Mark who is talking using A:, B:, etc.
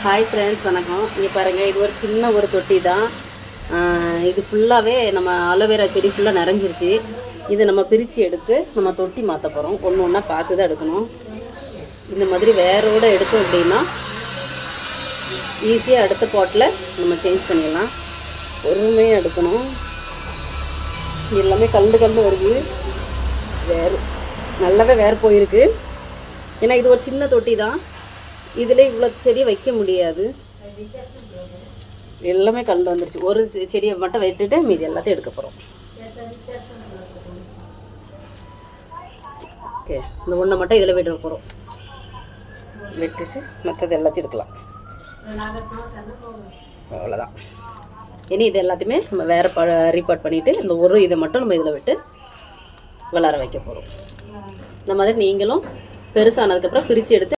A: Hi friends, வணக்கம். இங்கே பாருங்கள், இது ஒரு சின்ன ஒரு தொட்டி தான். இது ஃபுல்லாகவே நம்ம அலோவேரா செடி ஃபுல்லாக நிறைஞ்சிருச்சு. இதை நம்ம பிரித்து எடுத்து நம்ம தொட்டி மாற்ற போகிறோம். ஒன்று ஒன்றா பார்த்து தான் எடுக்கணும். இந்த மாதிரி வேரோடு எடுத்தோம் அப்படின்னா ஈஸியாக அடுத்த பாட்டில் நம்ம சேஞ்ச் பண்ணிடலாம். பொறுமையாக எடுக்கணும். எல்லாமே கலந்து வருது. வேறு நல்லாவே வேறு போயிருக்கு. ஏன்னா இது ஒரு சின்ன தொட்டி தான். இதில் இவ்வளோ செடியை வைக்க முடியாது. எல்லாமே கலந்து வந்துருச்சு. ஒரு செடியை மட்டும் வெட்டுட்டு மீதி எல்லாத்தையும் எடுக்க போகிறோம். ஓகே, இந்த ஒன்றை மட்டும் இதில் வெட்ட போகிறோம். வெட்டுச்சு மற்றது எல்லாத்தையும் எடுக்கலாம். அவ்வளோதான். இனி இது எல்லாத்தையுமே நம்ம வேறு ரீபார்ட் பண்ணிவிட்டு இந்த ஒரு இதை மட்டும் நம்ம இதில் விட்டு வளர வைக்க போகிறோம். இந்த மாதிரி நீங்களும் பெருசானதுக்கப்புறம் பிரித்து எடுத்து